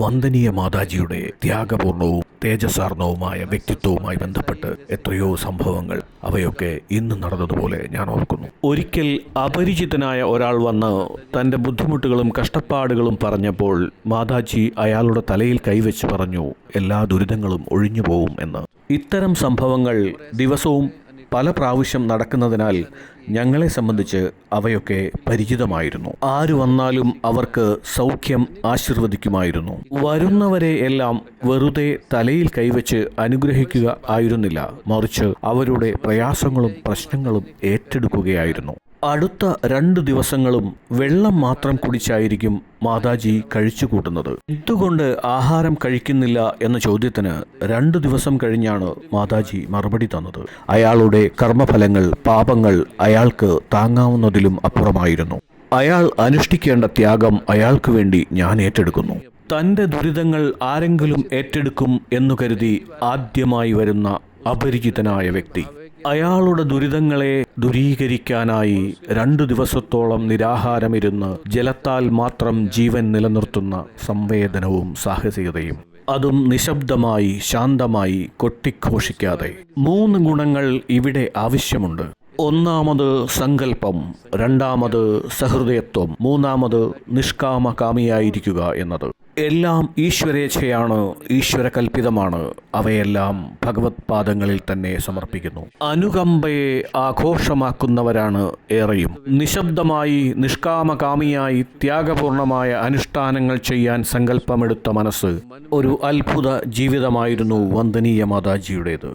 വന്ദനീയ മാതാജിയുടെ ത്യാഗപൂർണവും തേജസാർണവുമായ വ്യക്തിത്വവുമായി ബന്ധപ്പെട്ട് എത്രയോ സംഭവങ്ങൾ അവയൊക്കെ ഇന്ന് നടന്നതുപോലെ ഞാൻ ഓർക്കുന്നു. ഒരിക്കൽ അപരിചിതനായ ഒരാൾ വന്ന് തൻ്റെ ബുദ്ധിമുട്ടുകളും കഷ്ടപ്പാടുകളും പറഞ്ഞപ്പോൾ മാതാജി അയാളുടെ തലയിൽ കൈവച്ച് പറഞ്ഞു, എല്ലാ ദുരിതങ്ങളും ഒഴിഞ്ഞു പോവും എന്ന്. ഇത്തരം സംഭവങ്ങൾ ദിവസവും പല പ്രാവശ്യം നടക്കുന്നതിനാൽ ഞങ്ങളെ സംബന്ധിച്ച് അവയൊക്കെ പരിചിതമായിരുന്നു. ആര് വന്നാലും അവർക്ക് സൗഖ്യം ആശീർവദിക്കുമായിരുന്നു. വരുന്നവരെ എല്ലാം വെറുതെ തലയിൽ കൈവച്ച് അനുഗ്രഹിക്കുക ആയിരുന്നില്ല, മറിച്ച് അവരുടെ പ്രയാസങ്ങളും പ്രശ്നങ്ങളും ഏറ്റെടുക്കുകയായിരുന്നു. അടുത്ത 2 ദിവസങ്ങളും വെള്ളം മാത്രം കുടിച്ചായിരിക്കും മാതാജി കഴിച്ചു കൂട്ടുന്നത്. എന്തുകൊണ്ട് ആഹാരം കഴിക്കുന്നില്ല എന്ന ചോദ്യത്തിന് 2 ദിവസം കഴിഞ്ഞാണ് മാതാജി മറുപടി തന്നത്. അയാളുടെ കർമ്മഫലങ്ങൾ, പാപങ്ങൾ അയാൾക്ക് താങ്ങാവുന്നതിലും അപ്പുറമായിരുന്നു. അയാൾ അനുഷ്ഠിക്കേണ്ട ത്യാഗം അയാൾക്ക് വേണ്ടി ഞാൻ ഏറ്റെടുക്കുന്നു. തൻ്റെ ദുരിതങ്ങൾ ആരെങ്കിലും ഏറ്റെടുക്കും എന്നു കരുതി ആദ്യമായി വരുന്ന അപരിചിതനായ വ്യക്തി അയാളുടെ ദുരിതങ്ങളെ ദൂരീകരിക്കാനായി 2 ദിവസത്തോളം നിരാഹാരമിരുന്ന് ജലത്താൽ മാത്രം ജീവൻ നിലനിർത്തുന്ന സംവേദനവും സാഹസികതയും, അതും നിശബ്ദമായി, ശാന്തമായി, കൊട്ടിഘോഷിക്കാതെ. 3 ഗുണങ്ങൾ ഇവിടെ ആവശ്യമുണ്ട്. ഒന്നാമത് സങ്കല്പം, രണ്ടാമത് സഹൃദയത്വം, മൂന്നാമത് നിഷ്കാമകാമിയായിരിക്കുക എന്നത്. എല്ലാം ഈശ്വരേച്ഛയാണ്, ഈശ്വരകൽപ്പിതമാണ്. അവയെല്ലാം ഭഗവത് പാദങ്ങളിൽ തന്നെ സമർപ്പിക്കുന്നു. അനുകമ്പയെ ആഘോഷമാക്കുന്നവരാണ് ഏറെയും. നിശബ്ദമായി, നിഷ്കാമകാമിയായി, ത്യാഗപൂർണമായ അനുഷ്ഠാനങ്ങൾ ചെയ്യാൻ സങ്കല്പമെടുത്ത മനസ്സ്. ഒരു അത്ഭുത ജീവിതമായിരുന്നു വന്ദനീയ മാതാജിയുടേത്.